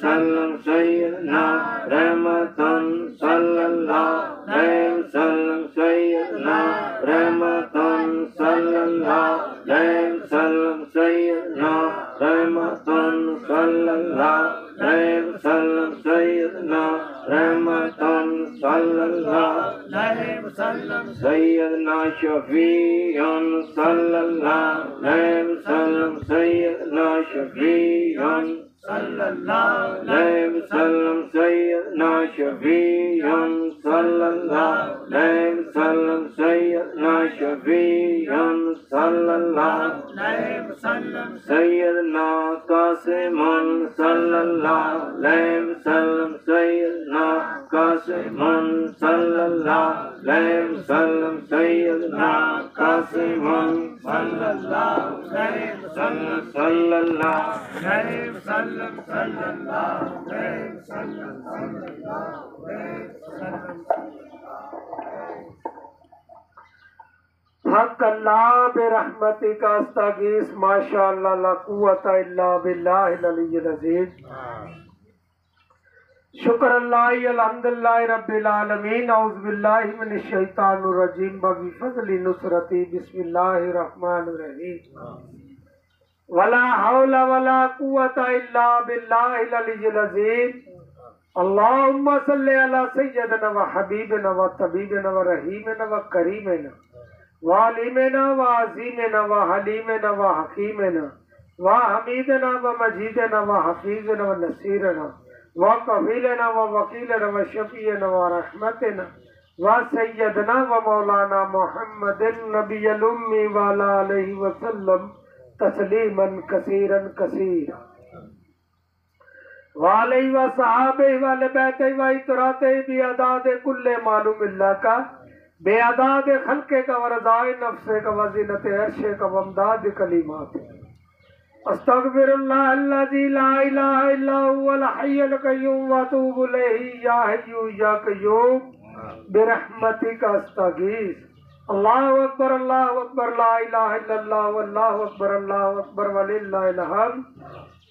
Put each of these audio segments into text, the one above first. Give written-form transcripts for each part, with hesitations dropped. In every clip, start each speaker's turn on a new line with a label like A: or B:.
A: وسلم سيدنا رحمة صلى الله عليه وسلم سيدنا رحمة صلى الله عليه وسلم سيدنا رحمة صلى الله عليه وسلم سيدنا رحمة صلى الله
B: عليه وسلم
A: سيدنا شفيع صلى الله عليه وسلم سيدنا شفيع
B: صلى الله
A: عليه وسلم سيدنا شفيع صلى الله عليه وسلم سيدنا شفيع صلى الله
B: عليه وسلم
A: سيدنا قاسم صلى الله عليه وسلم سيدنا قاسم صلى الله عليه وسلم سيدنا قاسم
B: صلى الله عليه وسلم
A: صلى الله
B: عليه وسلم صلى الله عليه وسلم صلى الله عليه وسلم حق اللہ برحمتک استغیث ما شاء اللہ لا قوت الا باللہ العلی العظیم شکر اللہ الحمدللہ رب العالمین اعوذ باللہ من الشیطان الرجیم بفضل نصرتی بسم اللہ الرحمن الرحیم ولا حول ولا قوت الا باللہ العلی العظیم اللہم صلی علی سیدنا و حبیبنا و طبیبنا و رحیمنا و کریمنا وعلیمنا وعظیمنا وحلیمنا وحکیمنا وحمیدنا ومجیدنا وحفیظنا ونصیرنا وقفیلنا ووکیلنا وشفیعنا ورحمتنا وسیدنا ومولانا محمد النبی الامی وعلی علیہ وسلم تسلیما کثیرا کثیرا وعلیہ وصحابہ وعلی بیتہ وعطراتے بیعداد کل معلوم اللہ کا بے عداد خلق کا ورضائے نفس کا وزینت عرش کا وامداد کلمات استغفر اللہ الذی لا الہ الا هو الحی القیوم واتوب الیہ یا حی یا قیوم برحمتک استغیث اللہ اکبر لا الہ الا اللہ واللہ اکبر وللہ الحمد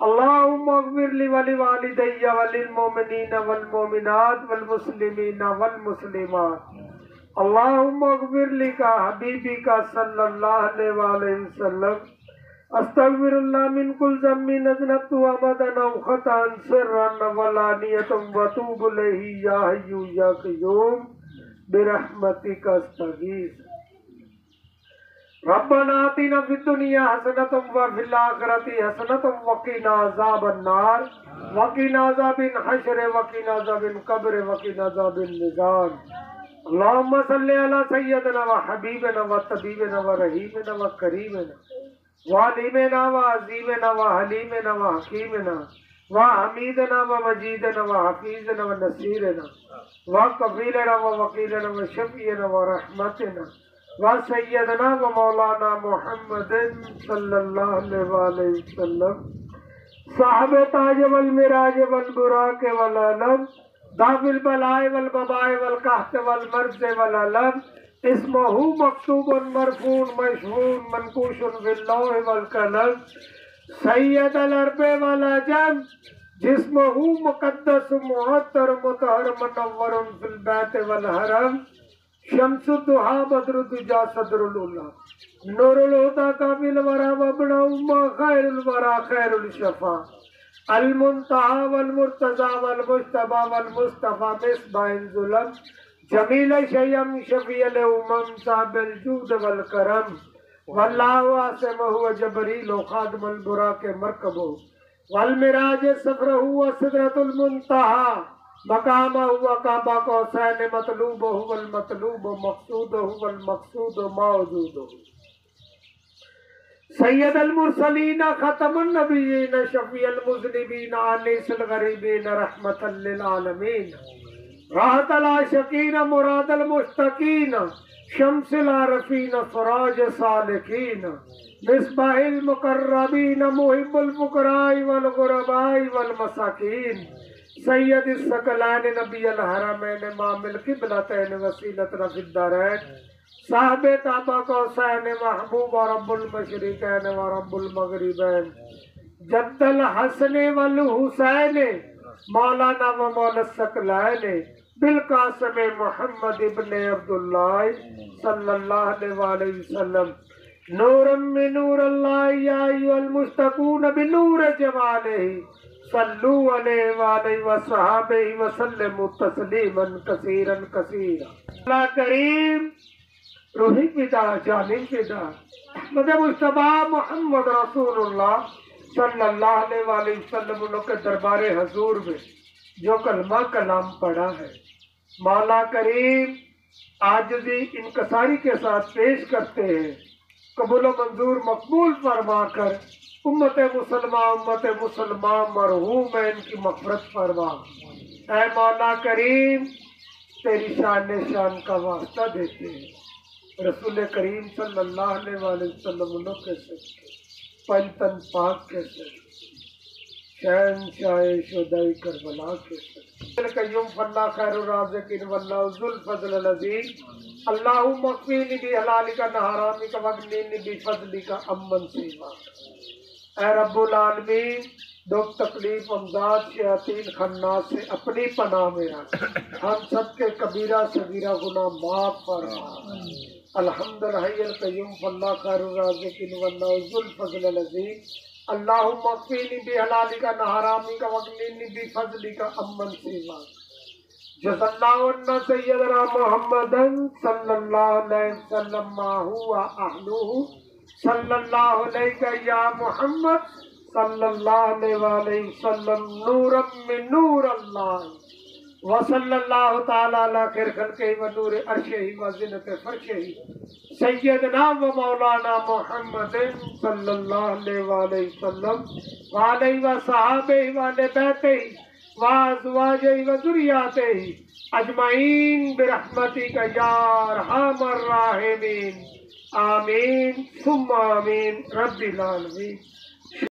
B: اللہم اغفر لی ولوالدی وللمؤمنین والمؤمنات والمسلمین والمسلمات اللہم اغفر لی کا حبیبی کا صلی اللہ علیہ وآلہ وسلم استغفر اللہ من کل ذنب اذنبت عمدا او خطا سرا وعلانیۃ واتوب الیہ یا حی یا قیوم برحمتک استغیث ربنا آتنا فی الدنیا حسنۃ وفی الآخرۃ حسنۃ وقنا عذاب النار وقنا عذاب الحشر وقنا عذاب القبر وقنا عذاب المیزان اللہم صلی علی سیدنا و حبیبنا و طبیبنا و رحیمنا و کریمنا وعلیمنا و عظیمنا و حلیمنا و حکیمنا و حمیدنا و مجیدنا و حفیظنا و نصیرنا و کفیلنا و وکیلنا و شفیعنا و رحمتنا و سیدنا و مولانا محمد صلی اللہ علیہ وآلہ وسلم صاحب تاج والمراج والبراق والعلم دافع البلاء والبباء والقحط والمرض والعلم اسمہ مکتوب مرفوع مشہور منقوش فی اللوح والقلم سید العرب والعجم جسمہ مقدس معطر مطہر منور فی البیت والحرم شمس الضحیٰ بدر الدجا صدر العلا نور الہدی کامل الورا وابن امہ خیر الورا خیر الشفا المنتہی والمرتضی والمجتبی والمصطفی مصباح الظلم جمیل شیم شفیع الامم صاحب الجود والکرم واللہ عاصمہ وجبریل خادم البراق مرکبہ والمراج سفرہ وسدرۃ المنتہی مقامہ وقاب قوسین مطلوبہ والمطلوب مقصودہ والمقصود موجودہ سید المرسلین ختم النبیین شفیع المذنبین انیس الغریبین رحمتا للعالمین راحت العاشقین مراد المشتقین شمس العارفین سراج سالکین مصباح المقربین محب الفقراء والغرباء والمساکین سید الثقلین نبی الحرمین امام القبلتین وسیلتنا فی الدارین صاحب کعبہ قوسین محبوب رب المشرقین و رب المغربین جد الحسن والحسین مولانا و مولا الثقلین بالقاسم محمد ابن عبداللہ صلی اللہ علیہ وآلہ وسلم نورا من نور اللہ یا ایھا المشتقون بنور جمالہ صلو علیہ وآلہ وصحابہ وسلم تسلیما کثیرا کثیرا۔ اللہ کریم روحی فدا جانی فدا احمد مصطفیٰ محمد رسول اللہ صلی اللہ علیہ وآلہ وسلم انہوں کے دربار حضور میں جو کلمہ کلام پڑھا ہے مولا کریم عاجزی انکساری کے ساتھ پیش کرتے ہیں، قبول و منظور مقبول فرما کر امت مسلمہ مرحوم ہے ان کی مغفرت فرما۔ اے مولا کریم تیری شان کا واسطہ دیتے ہیں، رسول کریم صلی اللہ علیہ وآلہ وسلم انہوں کے صدقے پنتن پاک کے صدقے شہنشاہ شہداء کربلا کے صدقے القیوم فاللہ خیر الرازقین واللہ ذو الفضل العظیم اللہم اکفینی بحلالک عن حرامک واغننی بفضلک عمن سواک۔ اے رب العالمین دکھ تکلیف امداد شیاطین خناس سے اپنی پناہ میں رکھ، ہم سب کے کبیرہ صغیرہ گناہ معاف فرما۔ الحمد الحی القیوم فاللہ خیر الرازقین واللہ ذو الفضل العظیم اللہم اکفینی بحلالک عن حرامک واغننی بفضلک عمن سواک۔ جزا اللہ عنا سیدنا محمد صلی اللہ علیہ وسلم ما ہوا اہلہ صلی اللہ علیہ یا محمد صلی اللہ علیہ وآلہ وسلم نورا من نور اللہ وصلی اللہ تعالی علی خیر خلقہ و نور عرشہ و زینت فرشہ سیدنا و مولانا محمد صلی اللہ علیہ وآلہ وسلم وعلہ وصحابہ وعلہ بیتہ وازواجہ و ذریاتہ اجمعین برحمتک یا ارحم الراحمین آمین ثم آمین رب العالمین۔